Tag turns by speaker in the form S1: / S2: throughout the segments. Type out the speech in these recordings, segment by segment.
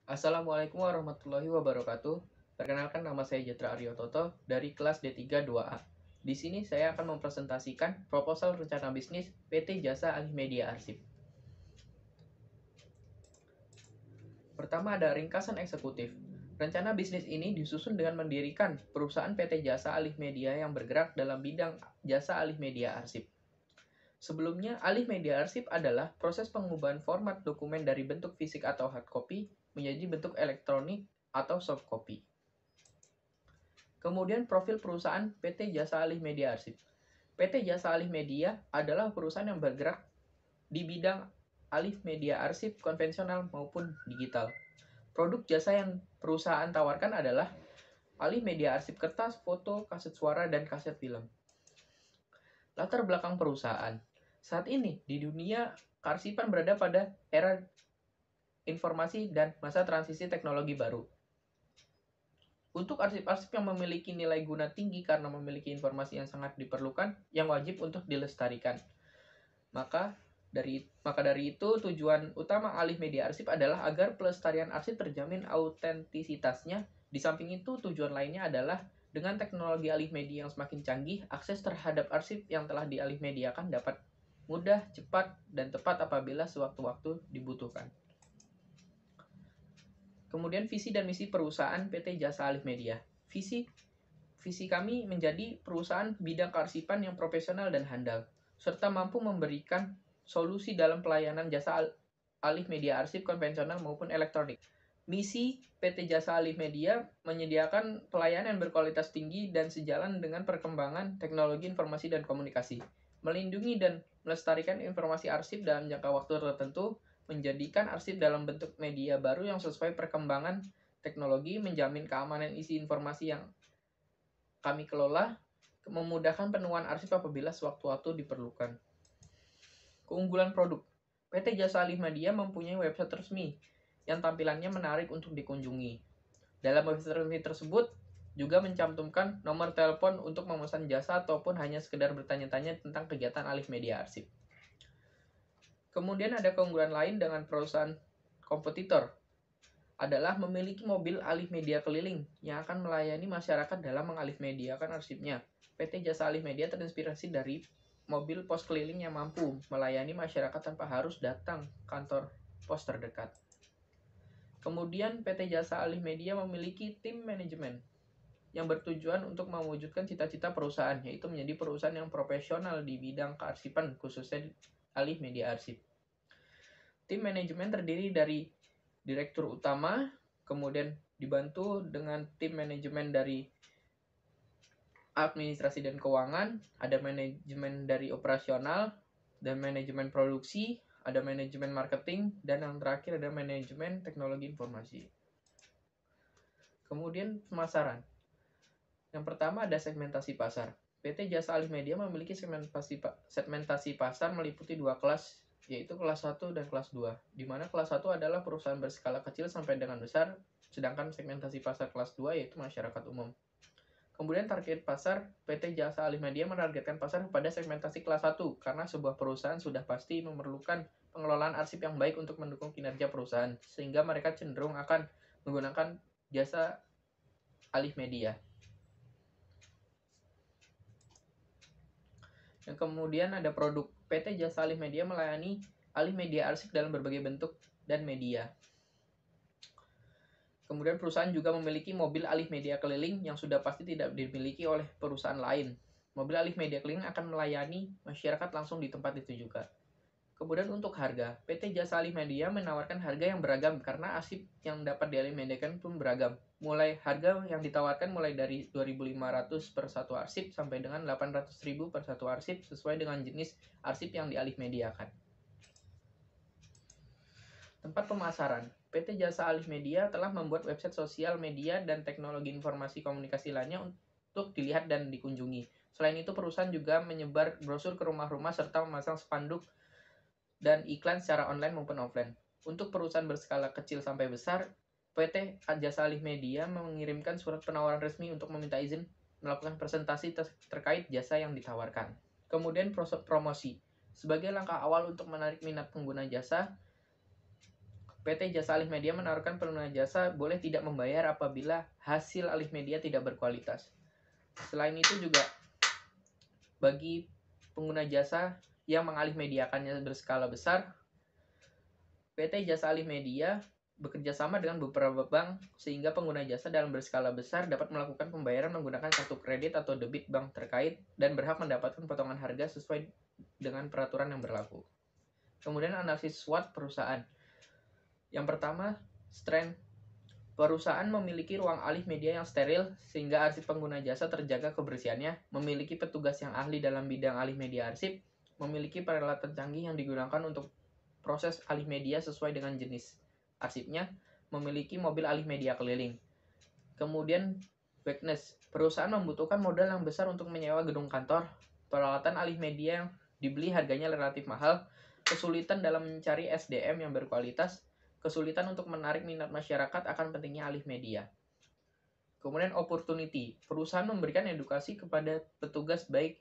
S1: Assalamualaikum warahmatullahi wabarakatuh. Perkenalkan, nama saya Jatra Aryo Toto dari kelas D3 2A. Di sini saya akan mempresentasikan proposal rencana bisnis PT Jasa Alih Media Arsip. Pertama ada ringkasan eksekutif. Rencana bisnis ini disusun dengan mendirikan perusahaan PT Jasa Alih Media yang bergerak dalam bidang jasa alih media arsip. Sebelumnya, alih media arsip adalah proses pengubahan format dokumen dari bentuk fisik atau hard copy menjadi bentuk elektronik atau soft copy. Kemudian profil perusahaan PT Jasa Alih Media Arsip. PT Jasa Alih Media adalah perusahaan yang bergerak di bidang alih media arsip konvensional maupun digital. Produk jasa yang perusahaan tawarkan adalah alih media arsip kertas, foto, kaset suara, dan kaset film. Latar belakang perusahaan. Saat ini di dunia kearsipan berada pada era informasi dan masa transisi teknologi baru. Untuk arsip-arsip yang memiliki nilai guna tinggi karena memiliki informasi yang sangat diperlukan, yang wajib untuk dilestarikan. Maka dari itu, tujuan utama alih media arsip adalah agar pelestarian arsip terjamin autentisitasnya. Di samping itu, tujuan lainnya adalah dengan teknologi alih media yang semakin canggih, akses terhadap arsip yang telah dialih mediakan dapat mudah, cepat, dan tepat apabila sewaktu-waktu dibutuhkan. Kemudian visi dan misi perusahaan PT Jasa Alih Media. Visi kami menjadi perusahaan bidang kearsipan yang profesional dan handal, serta mampu memberikan solusi dalam pelayanan jasa alih media arsip konvensional maupun elektronik. Misi PT Jasa Alih Media menyediakan pelayanan berkualitas tinggi dan sejalan dengan perkembangan teknologi informasi dan komunikasi, melindungi dan melestarikan informasi arsip dalam jangka waktu tertentu, menjadikan arsip dalam bentuk media baru yang sesuai perkembangan teknologi, menjamin keamanan isi informasi yang kami kelola, memudahkan penemuan arsip apabila sewaktu-waktu diperlukan. Keunggulan produk. PT Jasa Alih Media mempunyai website resmi yang tampilannya menarik untuk dikunjungi. Dalam website resmi tersebut juga mencantumkan nomor telepon untuk memesan jasa ataupun hanya sekedar bertanya-tanya tentang kegiatan alih media arsip. Kemudian ada keunggulan lain dengan perusahaan kompetitor, adalah memiliki mobil alih media keliling yang akan melayani masyarakat dalam mengalih mediakan arsipnya. PT Jasa Alih Media terinspirasi dari mobil pos keliling yang mampu melayani masyarakat tanpa harus datang kantor pos terdekat. Kemudian PT Jasa Alih Media memiliki tim manajemen yang bertujuan untuk mewujudkan cita-cita perusahaan, yaitu menjadi perusahaan yang profesional di bidang kearsipan, khususnya alih media arsip. Tim manajemen terdiri dari direktur utama, kemudian dibantu dengan tim manajemen dari administrasi dan keuangan, ada manajemen dari operasional, dan manajemen produksi, ada manajemen marketing, dan yang terakhir ada manajemen teknologi informasi. Kemudian pemasaran. Yang pertama ada segmentasi pasar. PT Jasa Alih Media memiliki segmentasi pasar meliputi dua kelas, yaitu kelas 1 dan kelas 2, di mana kelas 1 adalah perusahaan berskala kecil sampai dengan besar, sedangkan segmentasi pasar kelas 2 yaitu masyarakat umum. Kemudian target pasar, PT Jasa Alih Media menargetkan pasar pada segmentasi kelas 1, karena sebuah perusahaan sudah pasti memerlukan pengelolaan arsip yang baik untuk mendukung kinerja perusahaan, sehingga mereka cenderung akan menggunakan jasa alih media. Yang kemudian ada produk. PT Jasa Alih Media melayani alih media arsip dalam berbagai bentuk dan media. Kemudian perusahaan juga memiliki mobil alih media keliling yang sudah pasti tidak dimiliki oleh perusahaan lain. Mobil alih media keliling akan melayani masyarakat langsung di tempat itu juga. Kemudian untuk harga, PT Jasa Alih Media menawarkan harga yang beragam karena arsip yang dapat dialih mediakan pun beragam. Harga yang ditawarkan mulai dari 2.500 per satu arsip sampai dengan 800.000 per satu arsip sesuai dengan jenis arsip yang dialih mediakan. Tempat pemasaran. PT Jasa Alih Media telah membuat website sosial media dan teknologi informasi komunikasi lainnya untuk dilihat dan dikunjungi. Selain itu, perusahaan juga menyebar brosur ke rumah-rumah serta memasang spanduk dan iklan secara online maupun offline. Untuk perusahaan berskala kecil sampai besar, PT Jasa Alih Media mengirimkan surat penawaran resmi untuk meminta izin melakukan presentasi terkait jasa yang ditawarkan. Kemudian promosi. Sebagai langkah awal untuk menarik minat pengguna jasa, PT Jasa Alih Media menawarkan pengguna jasa boleh tidak membayar apabila hasil alih media tidak berkualitas. Selain itu juga bagi pengguna jasa yang mengalih mediakannya berskala besar, PT Jasa Alih Media bekerja sama dengan beberapa bank sehingga pengguna jasa dalam berskala besar dapat melakukan pembayaran menggunakan kartu kredit atau debit bank terkait dan berhak mendapatkan potongan harga sesuai dengan peraturan yang berlaku. Kemudian analisis SWOT perusahaan. Yang pertama, strength. Perusahaan memiliki ruang alih media yang steril sehingga arsip pengguna jasa terjaga kebersihannya, memiliki petugas yang ahli dalam bidang alih media arsip, memiliki peralatan canggih yang digunakan untuk proses alih media sesuai dengan jenis arsipnya, memiliki mobil alih media keliling. Kemudian weakness. Perusahaan membutuhkan modal yang besar untuk menyewa gedung kantor, peralatan alih media yang dibeli harganya relatif mahal, kesulitan dalam mencari SDM yang berkualitas, kesulitan untuk menarik minat masyarakat akan pentingnya alih media. Kemudian opportunity. Perusahaan memberikan edukasi kepada petugas baik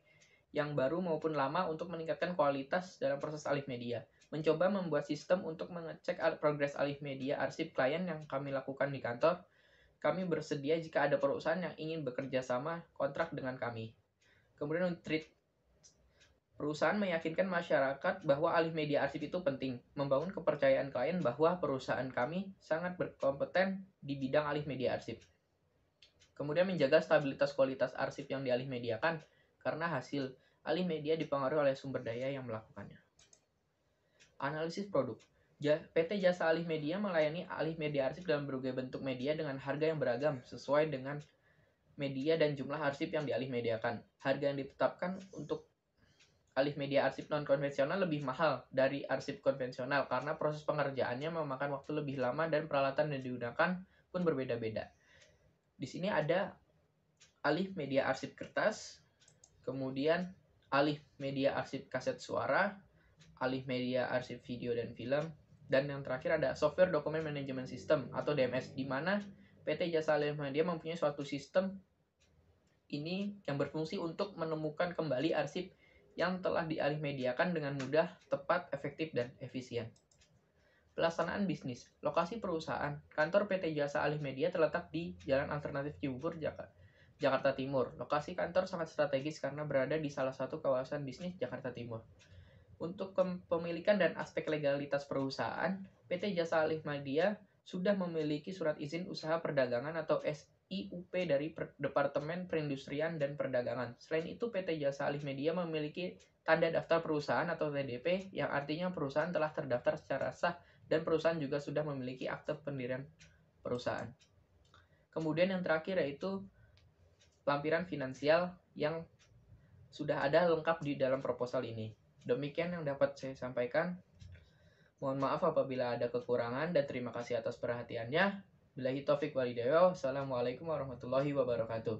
S1: yang baru maupun lama untuk meningkatkan kualitas dalam proses alih media. Mencoba membuat sistem untuk mengecek progres alih media arsip klien yang kami lakukan di kantor. Kami bersedia jika ada perusahaan yang ingin bekerja sama kontrak dengan kami. Kemudian treat. Perusahaan meyakinkan masyarakat bahwa alih media arsip itu penting, membangun kepercayaan klien bahwa perusahaan kami sangat berkompeten di bidang alih media arsip. Kemudian menjaga stabilitas kualitas arsip yang dialih mediakan, karena hasil alih media dipengaruhi oleh sumber daya yang melakukannya. Analisis produk. PT Jasa Alih Media melayani alih media arsip dalam berbagai bentuk media dengan harga yang beragam, sesuai dengan media dan jumlah arsip yang dialih mediakan. Harga yang ditetapkan untuk alih media arsip non-konvensional lebih mahal dari arsip konvensional karena proses pengerjaannya memakan waktu lebih lama dan peralatan yang digunakan pun berbeda-beda. Di sini ada alih media arsip kertas, kemudian alih media arsip kaset suara, alih media arsip video dan film, dan yang terakhir ada software dokumen management system atau DMS, di mana PT Jasa Alih Media mempunyai suatu sistem ini yang berfungsi untuk menemukan kembali arsip yang telah dialih mediakan dengan mudah, tepat, efektif, dan efisien. Pelaksanaan bisnis. Lokasi perusahaan. Kantor PT Jasa Alih Media terletak di Jalan Alternatif Cibubur, Jakarta Timur. Lokasi kantor sangat strategis karena berada di salah satu kawasan bisnis Jakarta Timur. Untuk kepemilikan dan aspek legalitas perusahaan, PT Jasa Alih Media sudah memiliki surat izin usaha perdagangan atau IUP dari Departemen Perindustrian dan Perdagangan. Selain itu, PT Jasa Alih Media memiliki tanda daftar perusahaan atau TDP, yang artinya perusahaan telah terdaftar secara sah dan perusahaan juga sudah memiliki akte pendirian perusahaan. Kemudian yang terakhir yaitu lampiran finansial yang sudah ada lengkap di dalam proposal ini. Demikian yang dapat saya sampaikan. Mohon maaf apabila ada kekurangan dan terima kasih atas perhatiannya. Billahi taufik wal hidayah. Wassalamualaikum warahmatullahi wabarakatuh.